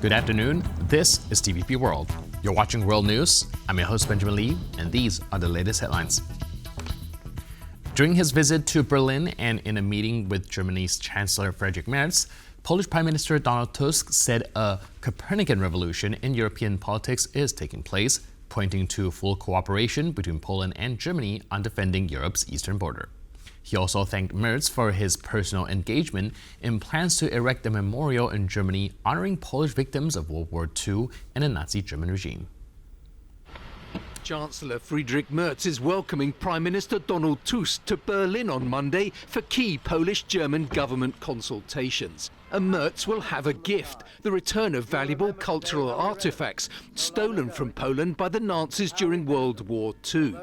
Good afternoon, this is TVP World. You're watching World News. I'm your host Benjamin Lee, and these are the latest headlines. During his visit to Berlin and in a meeting with Germany's Chancellor Friedrich Merz, Polish Prime Minister Donald Tusk said a Copernican revolution in European politics is taking place, pointing to full cooperation between Poland and Germany on defending Europe's eastern border. He also thanked Merz for his personal engagement in plans to erect a memorial in Germany honoring Polish victims of World War II and the Nazi German regime. Chancellor Friedrich Merz is welcoming Prime Minister Donald Tusk to Berlin on Monday for key Polish-German government consultations. And Merz will have a gift, the return of valuable cultural artifacts stolen from Poland by the Nazis during World War II.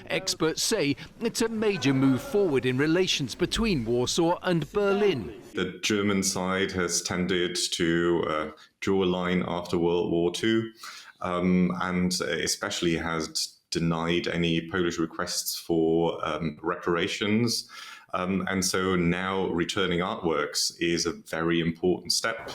Experts say it's a major move forward in relations between Warsaw and Berlin. The German side has tended to draw a line after World War II and especially has denied any Polish requests for reparations. And so now returning artworks is a very important step.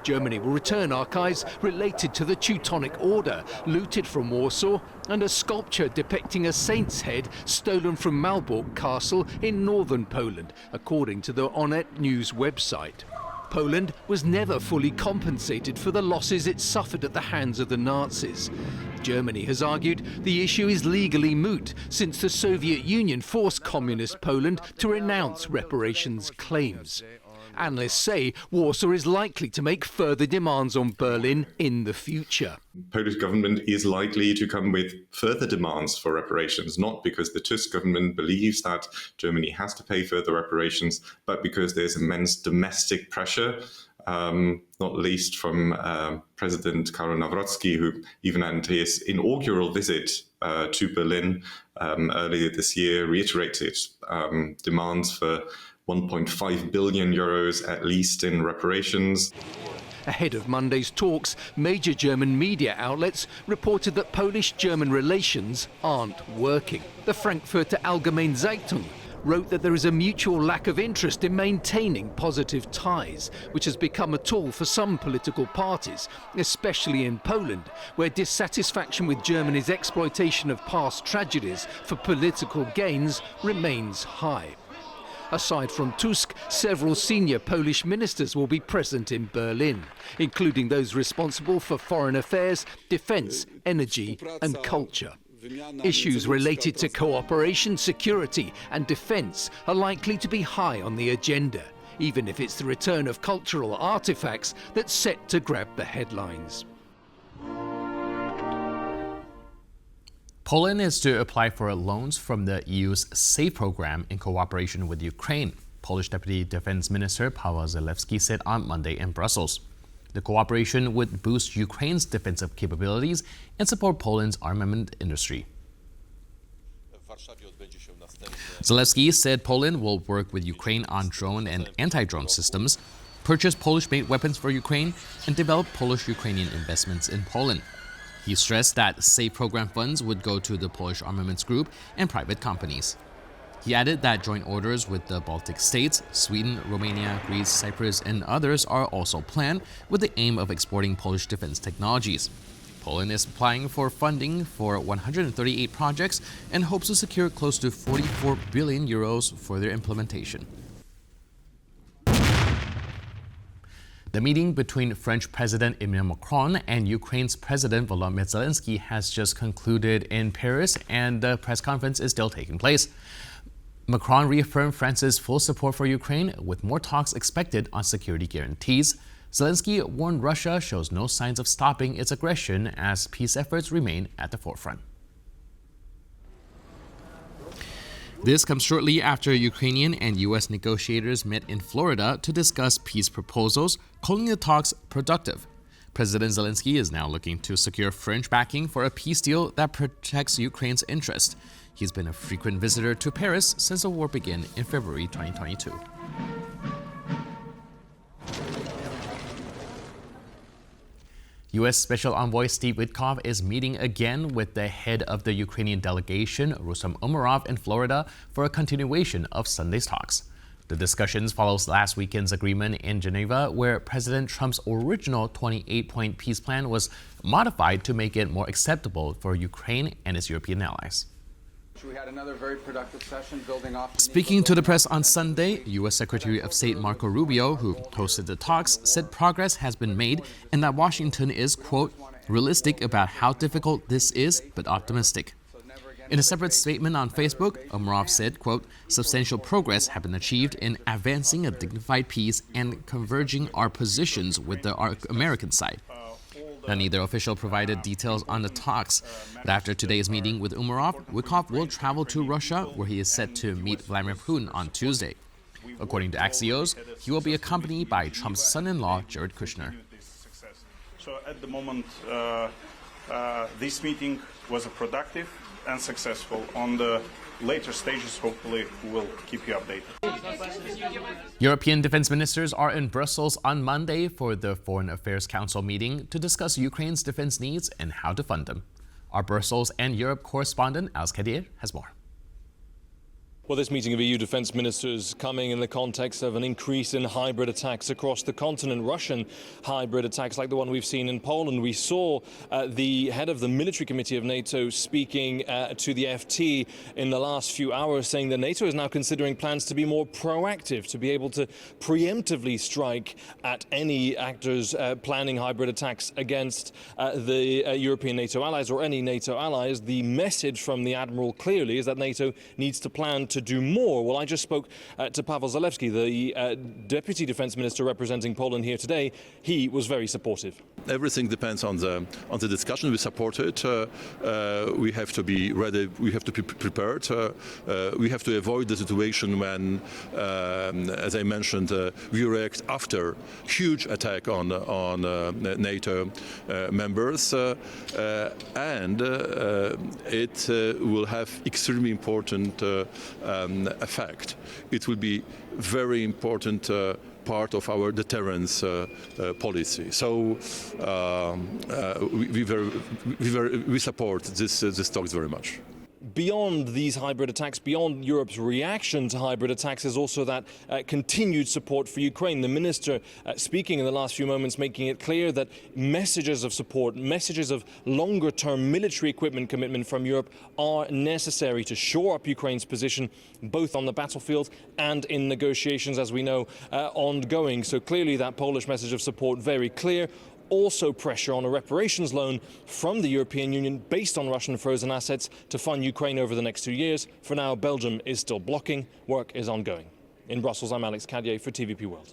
Germany will return archives related to the Teutonic Order, looted from Warsaw, and a sculpture depicting a saint's head stolen from Malbork Castle in northern Poland, according to the Onet News website. Poland was never fully compensated for the losses it suffered at the hands of the Nazis. Germany has argued the issue is legally moot since the Soviet Union forced communist Poland to renounce reparations claims. Analysts say Warsaw is likely to make further demands on Berlin in the future. Polish government is likely to come with further demands for reparations, not because the Tusk government believes that Germany has to pay further reparations, but because there's immense domestic pressure, not least from President Karol Nawrocki, who even at his inaugural visit to Berlin earlier this year reiterated demands for 1.5 billion euros at least in reparations. Ahead of Monday's talks, major German media outlets reported that Polish-German relations aren't working. The Frankfurter Allgemeine Zeitung wrote that there is a mutual lack of interest in maintaining positive ties, which has become a tool for some political parties, especially in Poland, where dissatisfaction with Germany's exploitation of past tragedies for political gains remains high. Aside from Tusk, several senior Polish ministers will be present in Berlin, including those responsible for foreign affairs, defence, energy and culture. Issues related to cooperation, security and defence are likely to be high on the agenda, even if it's the return of cultural artefacts that's set to grab the headlines. Poland is to apply for loans from the EU's zah-LEF program in cooperation with Ukraine, Polish Deputy Defense Minister Paweł zah-LEF-skee said on Monday in Brussels. The cooperation would boost Ukraine's defensive capabilities and support Poland's armament industry. Zah-LEF-skee said Poland will work with Ukraine on drone and anti-drone systems, purchase Polish-made weapons for Ukraine, and develop Polish-Ukrainian investments in Poland. He stressed that zah-LEF program funds would go to the Polish armaments group and private companies. He added that joint orders with the Baltic states, Sweden, Romania, Greece, Cyprus, and others are also planned with the aim of exporting Polish defense technologies. Poland is applying for funding for 138 projects and hopes to secure close to 44 billion euros for their implementation. The meeting between French President Emmanuel Macron and Ukraine's President Volodymyr Zelenskyy has just concluded in Paris, and the press conference is still taking place. Macron reaffirmed France's full support for Ukraine, with more talks expected on security guarantees. Zelenskyy warned Russia shows no signs of stopping its aggression as peace efforts remain at the forefront. This comes shortly after Ukrainian and U.S. negotiators met in Florida to discuss peace proposals, calling the talks productive. President Zelenskyy is now looking to secure French backing for a peace deal that protects Ukraine's interest. He's been a frequent visitor to Paris since the war began in February 2022. U.S. Special Envoy Steve Witkoff is meeting again with the head of the Ukrainian delegation, Rustam Umerov, in Florida for a continuation of Sunday's talks. The discussions follows last weekend's agreement in Geneva, where President Trump's original 28-point peace plan was modified to make it more acceptable for Ukraine and its European allies. We had another very productive session building off. Speaking to the press on Sunday, U.S. Secretary of State Marco Rubio, who hosted the talks, said progress has been made and that Washington is, quote, realistic about how difficult this is, but optimistic. In a separate statement on Facebook, Umerov said, quote, substantial progress have been achieved in advancing a dignified peace and converging our positions with the American side. Now, neither official provided details on the talks. But after today's meeting with Umerov, Witkoff will travel to Russia, where he is set to meet Vladimir Putin on Tuesday. According to Axios, he will be accompanied by Trump's son-in-law, Jared Kushner. So at the moment, this meeting was productive and successful. On the later stages, hopefully, we'll keep you updated. European defense ministers are in Brussels on Monday for the Foreign Affairs Council meeting to discuss Ukraine's defense needs and how to fund them. Our Brussels and Europe correspondent, Alex Kadir, has more. Well, this meeting of EU defense ministers coming in the context of an increase in hybrid attacks across the continent, Russian hybrid attacks like the one we've seen in Poland. We saw the head of the military committee of NATO speaking to the FT in the last few hours, saying that NATO is now considering plans to be more proactive, to be able to preemptively strike at any actors planning hybrid attacks against the European NATO allies or any NATO allies. The message from the Admiral clearly is that NATO needs to plan to do more. Well, I just spoke to Paweł zah-LEF-skee, the Deputy Defense Minister representing Poland here today. He was very supportive. Everything depends on the discussion. We support it. We have to be ready. We have to be prepared. We have to avoid the situation when, as I mentioned, we react after huge attack on NATO members, and it will have extremely important effect. It will be very important part of our deterrence policy. So we support this talks very much. Beyond these hybrid attacks, beyond Europe's reaction to hybrid attacks, is also that continued support for Ukraine. The minister speaking in the last few moments, making it clear that messages of support, messages of longer-term military equipment commitment from Europe are necessary to shore up Ukraine's position, both on the battlefield and in negotiations, as we know, ongoing. So clearly that Polish message of support very clear. Also pressure on a reparations loan from the European Union based on Russian frozen assets to fund Ukraine over the next 2 years. For now, Belgium is still blocking. Work is ongoing. In Brussels, I'm Alex Kadir for TVP World.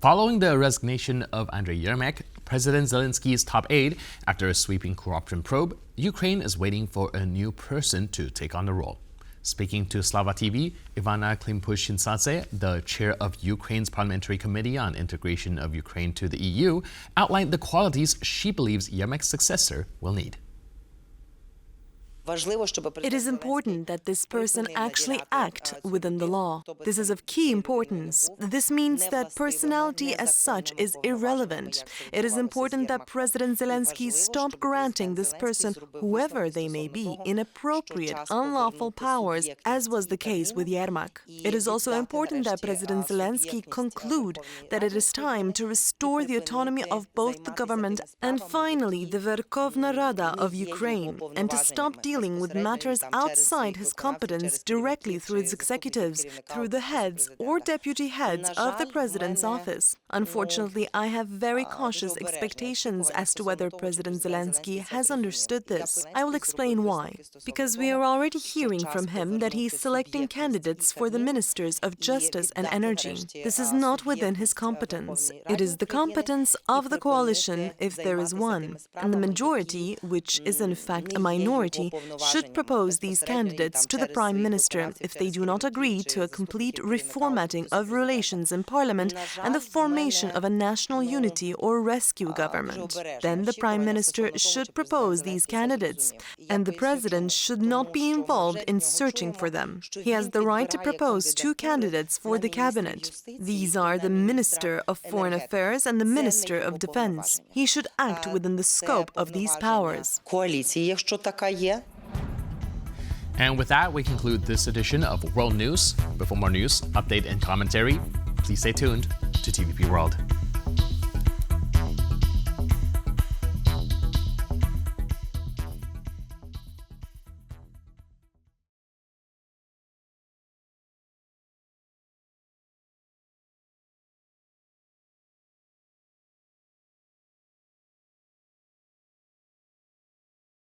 Following the resignation of Andriy Yermak, President Zelenskyy's top aide, after a sweeping corruption probe, Ukraine is waiting for a new person to take on the role. Speaking to Slava TV, Ivana Klimpush-Synsatse, the chair of Ukraine's Parliamentary Committee on Integration of Ukraine to the EU, outlined the qualities she believes Yermak's successor will need. It is important that this person actually act within the law. This is of key importance. This means that personality as such is irrelevant. It is important that President Zelenskyy stop granting this person, whoever they may be, inappropriate, unlawful powers, as was the case with Yermak. It is also important that President Zelenskyy conclude that it is time to restore the autonomy of both the government and finally the Verkhovna Rada of Ukraine, and to stop dealing with matters outside his competence directly through its executives, through the heads or deputy heads of the president's office. Unfortunately, I have very cautious expectations as to whether President Zelenskyy has understood this. I will explain why. Because we are already hearing from him that he is selecting candidates for the ministers of justice and energy. This is not within his competence. It is the competence of the coalition, if there is one. And the majority, which is in fact a minority, should propose these candidates to the Prime Minister if they do not agree to a complete reformatting of relations in Parliament and the formation of a national unity or rescue government. Then the Prime Minister should propose these candidates, and the President should not be involved in searching for them. He has the right to propose two candidates for the cabinet. These are the Minister of Foreign Affairs and the Minister of Defense. He should act within the scope of these powers. And with that, we conclude this edition of World News. But for more news, update, and commentary, please stay tuned to TVP World.